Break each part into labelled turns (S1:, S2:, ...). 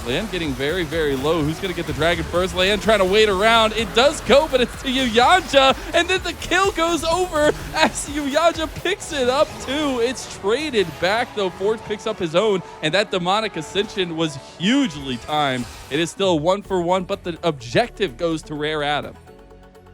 S1: Leon getting very, very low. Who's going to get the dragon first? Leon trying to wait around. It does go, but it's to Yuyanja. And then the kill goes over as Yuyanja picks it up, too. It's traded back, though. Forge picks up his own, and that demonic ascension was hugely timed. It is still 1-for-1, but the objective goes to Rare Adam.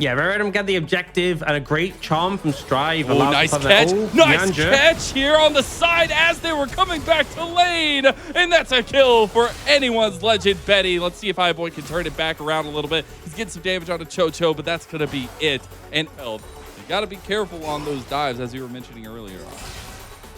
S2: Yeah, Rare Adam got the objective and a great charm from Strive.
S1: Oh, nice catch. Nice catch here on the side as they were coming back to lane. And that's a kill for anyone's legend, Betty. Let's see if iBoy can turn it back around a little bit. He's getting some damage on a Cho-Cho, but that's going to be it. And you got to be careful on those dives, as you were mentioning earlier on.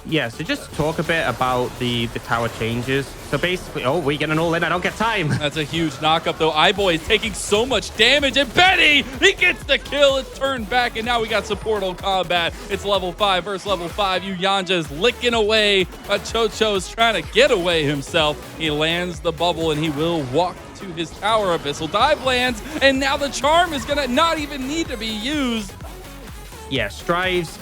S2: Yeah, so just talk a bit about the tower changes. So basically, oh, we get an all-in. I don't get time.
S1: That's a huge knock-up, though. iBoy is taking so much damage, and Betty, he gets the kill. It's turned back, and now we got supportal combat. It's level 5 versus level 5. Yuyanja is licking away, but Cho-Cho is trying to get away himself. He lands the bubble, and he will walk to his tower. Abyssal dive lands, and now the charm is going to not even need to be used.
S2: Yeah, Strive's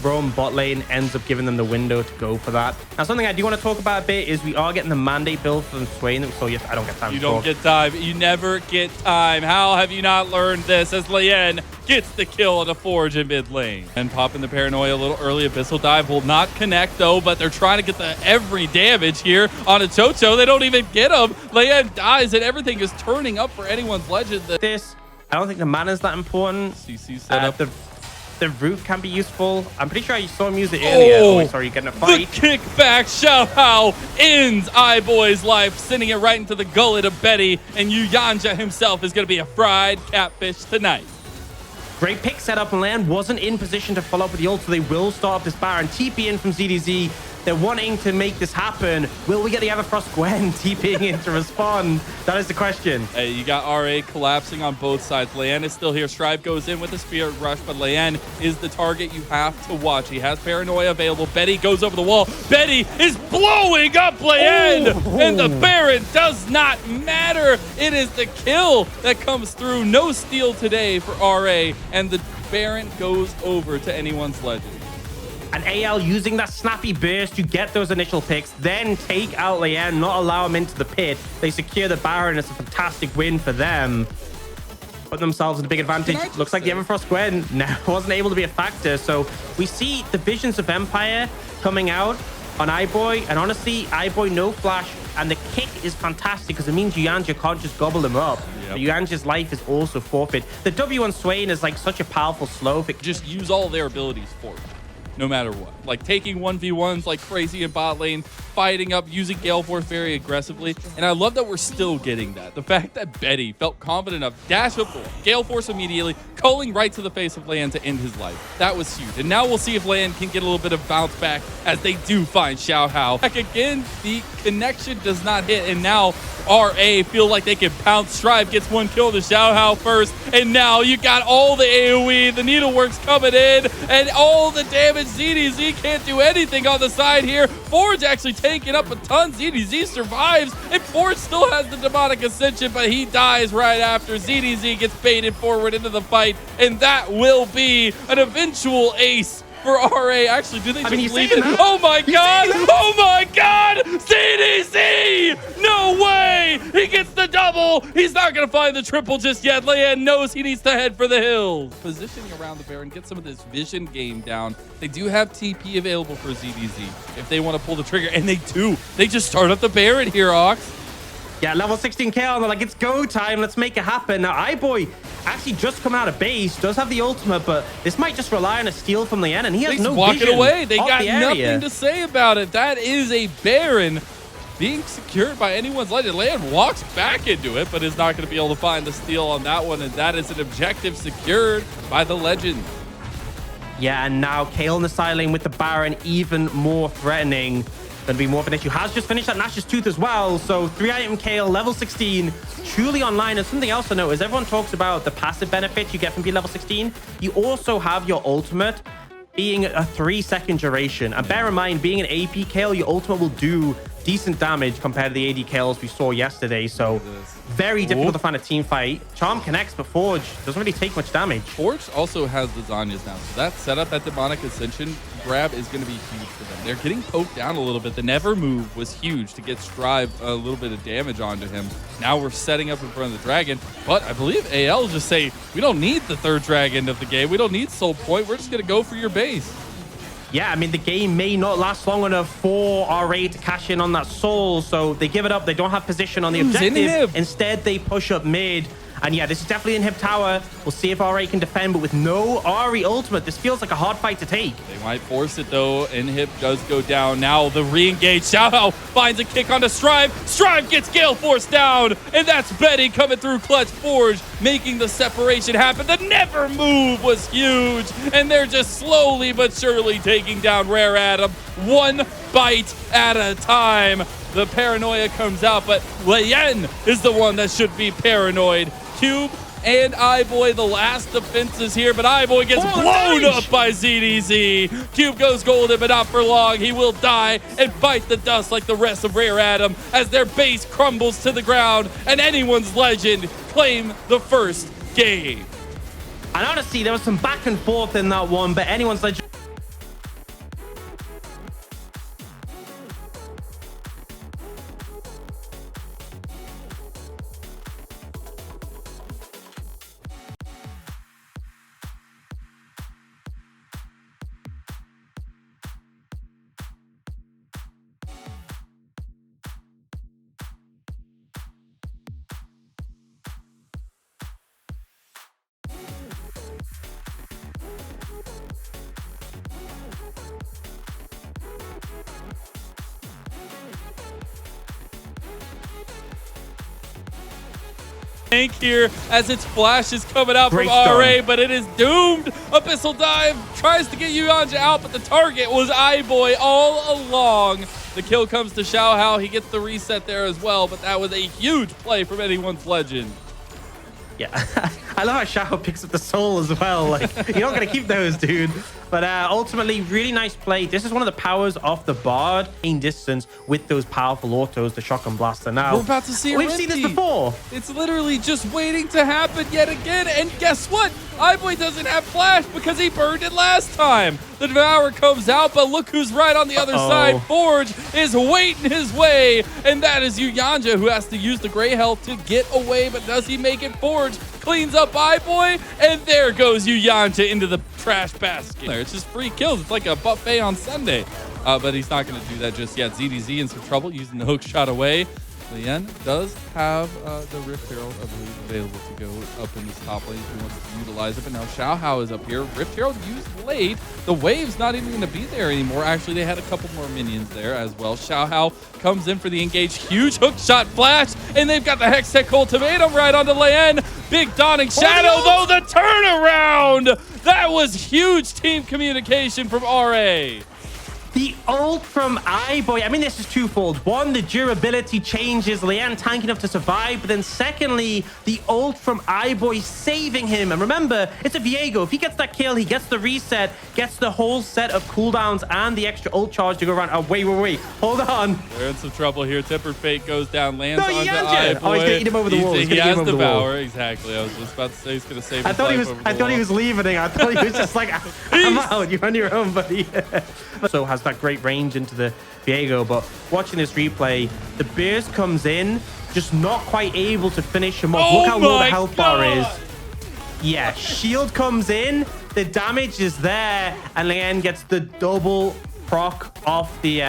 S2: roam bot lane ends up giving them the window to go for that. Now, something I do want to talk about a bit is we are getting the mandate build from Swain. So, yes, I don't get time.
S1: You don't get time. You never get time. How have you not learned this as Lien gets the kill on the Forge in mid lane? And popping the paranoia a little early. Abyssal dive will not connect, though, but they're trying to get the every damage here on a Cho-Cho. They don't even get him. Lien dies, and everything is turning up for anyone's legend.
S2: I don't think the mana's that important.
S1: CC setup.
S2: The root can be useful. I'm pretty sure you saw him use it earlier. Oh, sorry, you're getting a fight.
S1: The kickback Xiaohao ends iBoy's life, sending it right into the gullet of Betty, and Yuyanja himself is going to be a fried catfish tonight.
S2: Great pick setup, and Lan wasn't in position to follow up with the ult, so they will start off this Baron. TP in from ZDZ. They're wanting to make this happen. Will we get the Everfrost Gwen TPing in to respond? That is the question.
S1: Hey, you got RA collapsing on both sides. Leanne is still here. Strive goes in with the Spirit Rush, but Leanne is the target you have to watch. He has Paranoia available. Betty goes over the wall. Betty is blowing up Leanne, and the Baron does not matter. It is the kill that comes through. No steal today for RA, and the Baron goes over to anyone's legend.
S2: And AL using that snappy burst to get those initial picks, then take out Leanne, not allow him into the pit. They secure the Baron. It's a fantastic win for them. Put themselves in a big advantage. Looks like the Everfrost Gwen wasn't able to be a factor. So we see the Visions of Empire coming out on iBoy. And honestly, iBoy no flash. And the kick is fantastic because it means Yuyanja can't just gobble him up. Yep. Yuyanja's life is also forfeit. The W on Swain is like such a powerful slow.
S1: Just use all their abilities for it, no matter what. Like taking 1v1s like crazy in bot lane, fighting up, using Gale Force very aggressively. And I love that we're still getting that. The fact that Betty felt confident enough, dash up, Gale Force immediately, calling right to the face of Lan to end his life. That was huge. And now we'll see if Lan can get a little bit of bounce back as they do find Xiaohao. Back again, the connection does not hit. And now RA feel like they can pounce. Strive gets one kill to Xiaohao first. And now you got all the AoE, the needleworks coming in, and all the damage. ZDZ can't do anything on the side here. Forge actually taking up a ton. ZDZ survives, and Forge still has the demonic ascension, but he dies right after. ZDZ gets baited forward into the fight, and that will be an eventual ace for RA. Actually, do they just leave it? Oh my god! Oh my god! ZDZ! No way! He gets the double! He's not gonna find the triple just yet. Leanne knows he needs to head for the hills. Positioning around the Baron, get some of this vision game down. They do have TP available for ZDZ if they want to pull the trigger, and they do. They just start up the Baron here, Ox.
S2: Yeah, level 16 kill, and they're like, it's go time, let's make it happen. Now, iBoy actually just come out of base, does have the ultimate, but this might just rely on a steal from Leanne, and he has no vision.
S1: Walking away, they got nothing to say about it. That is a Baron being secured by anyone's legend. Leanne walks back into it, but is not going to be able to find the steal on that one, and that is an objective secured by the legend.
S2: Yeah, and now Kale in the side lane with the Baron, even more threatening. Going to be more of an issue. Has just finished that Nash's Tooth as well. So 3-item Kale, level 16, truly online. And something else to note is everyone talks about the passive benefits you get from being level 16. You also have your ultimate being a 3-second duration. And bear in mind, being an AP Kale, your ultimate will do decent damage compared to the AD kills we saw yesterday. So very difficult to find a team fight. Charm connects, but Forge doesn't really take much damage.
S1: Forge also has lasagnas now, so that setup, that demonic ascension grab is going to be huge for them. They're getting poked down a little bit. The never move was huge to get Strive a little bit of damage onto him. Now we're setting up in front of the dragon, but I believe AL just say, we don't need the third dragon of the game. We don't need soul point. We're just going to go for your base.
S2: Yeah, I mean, the game may not last long enough for RA to cash in on that soul, so they give it up. They don't have position on the objective. Instead, they push up mid. And yeah, this is definitely Inhib tower. We'll see if RA can defend, but with no Ahri ultimate, this feels like a hard fight to take.
S1: They might force it though. Inhib does go down. Now the re-engage. Xiaohao finds a kick onto Strive. Strive gets Gale Force down. And that's Betty coming through clutch. Forge making the separation happen. The never move was huge. And they're just slowly but surely taking down Rare Adam. One bite at a time. The paranoia comes out, but Lian is the one that should be paranoid. Cube and iBoy, the last defenses here, but iBoy gets blown up by ZDZ. Cube goes golden, but not for long. He will die and bite the dust like the rest of Rare Adam as their base crumbles to the ground and anyone's legend claim the first game.
S2: And honestly, there was some back and forth in that one, but anyone's legend.
S1: Here as its flash is coming out from RA, but it is doomed. Abyssal Dive tries to get Yuanja out, but the target was iBoy all along. The kill comes to Xiaohao. He gets the reset there as well, but that was a huge play from anyone's legend.
S2: Yeah, I love how Xiao picks up the soul as well. Like, you're not going to keep those, dude. But ultimately, really nice play. This is one of the powers of the Bard in distance with those powerful autos, the Shotgun Blaster. Now,
S1: we're about to see
S2: we've seen this before.
S1: It's literally just waiting to happen yet again. And guess what? iBoy doesn't have flash because he burned it last time. The Devourer comes out, but look who's right on the other side. Forge is waiting his way, and that is Yuanja, who has to use the gray health to get away, but does he make it? Forge cleans up iBoy, and there goes Yuanja into the trash basket. It's just free kills. It's like a buffet on Sunday, but he's not going to do that just yet. ZDZ in some trouble using the hook shot away. Lian does have the Rift Herald, I believe, available to go up in this top lane if he wants to utilize it. But now Xiaohao is up here. Rift Herald used late. The wave's not even going to be there anymore. Actually, they had a couple more minions there as well. Xiaohao comes in for the engage. Huge hook shot flash, and they've got the Hextech ultimatum right onto Lian. Big Dawning Shadow, though, the turnaround. That was huge team communication from RA.
S2: The ult from iBoy, I mean, this is twofold. One, the durability changes, Lian tank enough to survive, but then secondly, the ult from iBoy saving him. And remember, it's a Viego. If he gets that kill, he gets the reset, gets the whole set of cooldowns and the extra ult charge to go around. Oh, wait. Hold on.
S1: They're in some trouble here. Tempered Fate goes down, lands onto iBoy.
S2: Oh, he's going to eat him over the wall.
S1: He has Devour, exactly. I was just about to say he's going to save his life over the
S2: I thought he was leaving. I thought he was just like, I'm out. You're on your own, buddy. So has that great range into the Viego, but watching this replay, the Bears comes in, just not quite able to finish him off. Look how low the health bar is. Yeah, shield comes in, the damage is there, and Lian gets the double proc off the...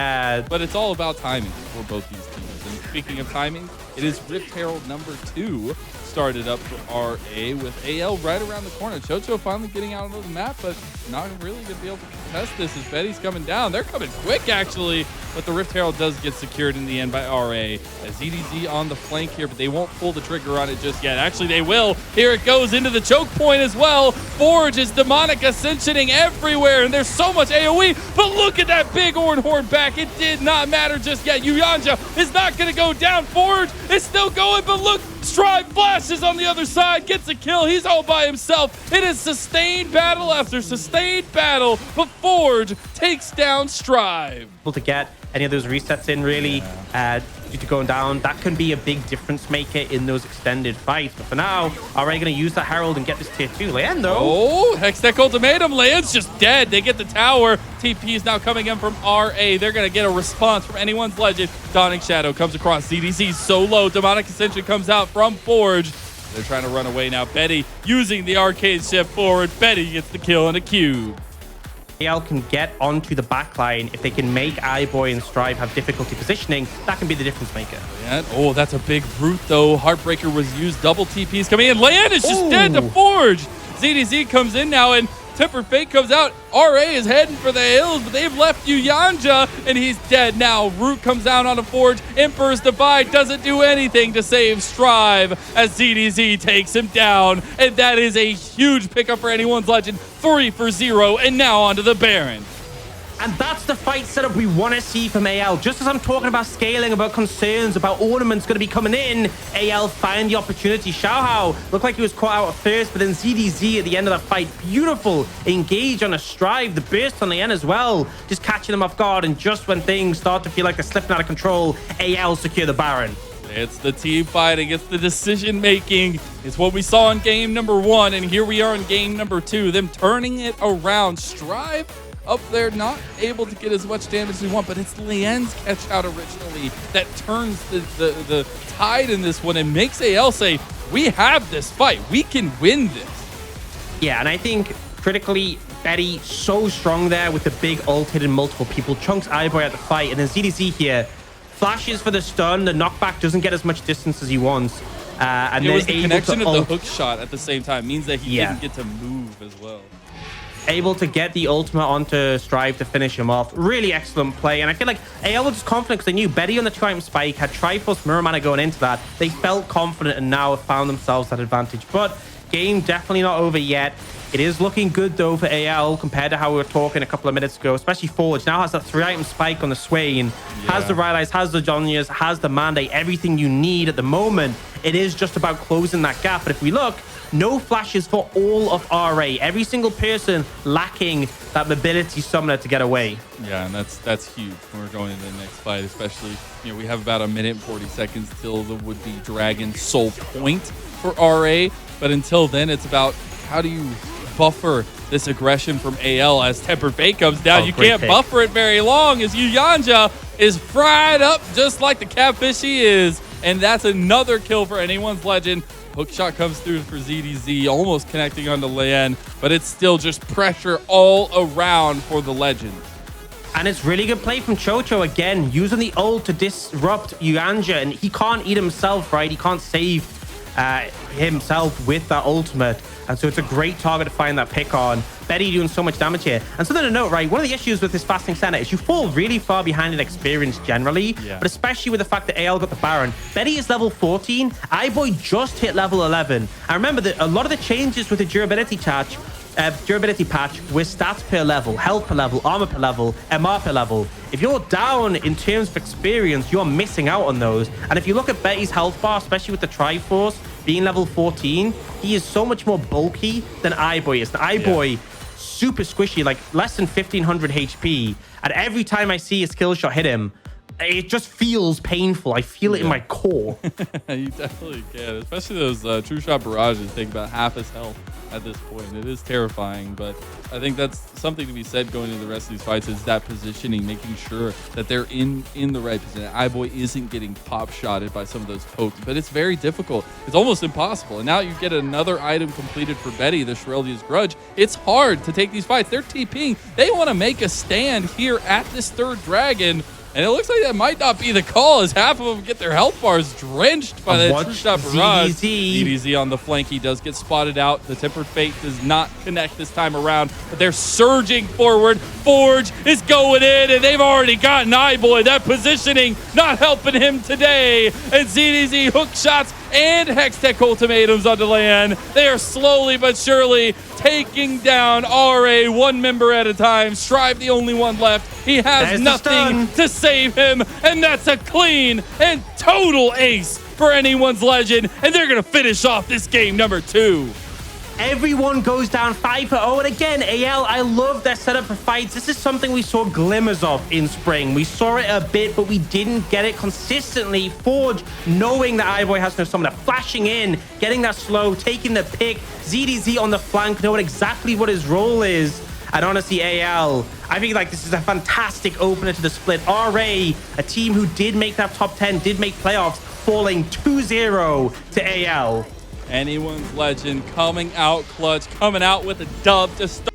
S1: But it's all about timing for both these teams. And speaking of timing, it is Rift Herald number 2 started up for RA with AL right around the corner. Chocho finally getting out onto the map, but not really going to be able to contest this as Betty's coming down. They're coming quick, actually, but the Rift Herald does get secured in the end by RA. ZDZ on the flank here, but they won't pull the trigger on it just yet. Actually, they will. Here it goes into the choke point as well. Forge is demonic ascensioning everywhere, and there's so much AoE, but look at that big horn back. It did not matter just yet. Yuanja is not going to go down. Forge is still going, but look, Strive flashes on the other side, gets a kill. He's all by himself. It is sustained battle after sustained battle, but Forge takes down Strive.
S2: Able to get any of those resets in, really, due to going down. That can be a big difference maker in those extended fights. But for now, already going to use that Herald and get this tier 2. Leon, though.
S1: Oh, Hextech Ultimatum. Leon's just dead. They get the tower. TP is now coming in from RA. They're going to get a response from anyone's legend. Dawning Shadow comes across. ZDZ so low. Demonic Ascension comes out from Forge. They're trying to run away now. Betty using the arcade shift forward. Betty gets the kill on a cube.
S2: AL can get onto the backline. If they can make iBoy and Strive have difficulty positioning, that can be the difference maker.
S1: Yeah. Oh, that's a big root, though. Heartbreaker was used. Double TPs coming in. Land is just dead to Forge. ZDZ comes in now, and Tempered Fate comes out. RA is heading for the hills, but they've left Yuyanja, and he's dead now. Root comes down on a Forge. Emperor's Divide doesn't do anything to save Strive as ZDZ takes him down. And that is a huge pickup for anyone's legend. 3 for 0, and now onto the Baron.
S2: And that's the fight setup we want to see from AL. Just as I'm talking about scaling, about concerns, about ornaments going to be coming in, AL find the opportunity. Xiaohao looked like he was caught out at first, but then ZDZ at the end of that fight, beautiful engage on a Strive, the burst on the end as well, just catching them off guard. And just when things start to feel like they're slipping out of control, AL secure the Baron.
S1: It's the team fighting. It's the decision making. It's what we saw in game number 1, and here we are in game number 2. Them turning it around. Strive up there, not able to get as much damage as we want, but it's Lien's catch out originally that turns the tide in this one and makes AL say, we have this fight. We can win this.
S2: Yeah, and I think critically, Betty so strong there with the big ult hitting multiple people. Chunks iBoy at the fight, and then ZDZ here flashes for the stun. The knockback doesn't get as much distance as he wants. And
S1: it
S2: then
S1: was the connection of the
S2: ult.
S1: hook shot at the same time means that he didn't get to move as well.
S2: Able to get the ultimate onto Strive to finish him off. Really excellent play. And I feel like AL was just confident because they knew Betty on the 2-item spike, had Triforce Mirror Mana going into that. They felt confident and now have found themselves that advantage. But game definitely not over yet. It is looking good, though, for AL compared to how we were talking a couple of minutes ago, especially Forge. Now has that 3-item spike on the Swain, has the Rylai's, has the Jonyas, has the Mandate, everything you need at the moment. It is just about closing that gap. But if we look, no flashes for all of RA. Every single person lacking that mobility summoner to get away.
S1: Yeah, and that's huge when we're going into the next fight, especially, you know, we have about 1 minute and 40 seconds till the would-be Dragon soul point for RA. But until then, it's about how do you buffer this aggression from AL as Tempered Fate comes down. You can't buffer it very long as Yuyanja is fried up just like the catfish he is. And that's another kill for anyone's legend. Hookshot comes through for ZDZ, almost connecting onto Lien, but it's still just pressure all around for the legend.
S2: And it's really good play from Chocho again, using the ult to disrupt Yuyanja, and he can't eat himself, right? He can't save himself with that ultimate. And so it's a great target to find that pick on. Betty doing so much damage here. And something to note, right? One of the issues with this fasting center is you fall really far behind in experience generally, but especially with the fact that AL got the Baron. Betty is level 14. iBoy just hit level 11. I remember that a lot of the changes with the durability patch with stats per level, health per level, armor per level, MR per level. If you're down in terms of experience, you're missing out on those. And if you look at Betty's health bar, especially with the Triforce being level 14, he is so much more bulky than iBoy is. The iBoy, super squishy, like less than 1500 HP. And every time I see a skill shot hit him, it just feels painful. I feel it in my core.
S1: You definitely can, especially those true shot barrages take about half his health at this point. It is terrifying, but I think that's something to be said going into the rest of these fights is that positioning, making sure that they're in the right position. iBoy isn't getting pop shotted by some of those pokes, but it's very difficult. It's almost impossible. And now you get another item completed for Betty, the Shireldia's Grudge. It's hard to take these fights. They're TPing. They want to make a stand here at this third dragon. And it looks like that might not be the call as half of them get their health bars drenched by that true shot barrage. ZDZ on the flank. He does get spotted out. The Tempered Fate does not connect this time around, but they're surging forward. Forge is going in, and they've already gotten iBoy. That positioning not helping him today. And ZDZ hook shots and Hextech ultimatums onto LAN. They are slowly but surely taking down RA one member at a time. Strive the only one left. He has
S2: There's
S1: nothing to save him, and that's a clean and total ace for anyone's legend, and they're gonna finish off this game number 2.
S2: Everyone goes down 5-0. And again, AL, I love their setup for fights. This is something we saw glimmers of in spring. We saw it a bit, but we didn't get it consistently. Forge, knowing that iBoy has no summoner, flashing in, getting that slow, taking the pick. ZDZ on the flank, knowing exactly what his role is. And honestly, AL, I think like this is a fantastic opener to the split. RA, a team who did make that top 10, did make playoffs, falling 2-0 to AL.
S1: Anyone's legend coming out clutch, coming out with a dub to start.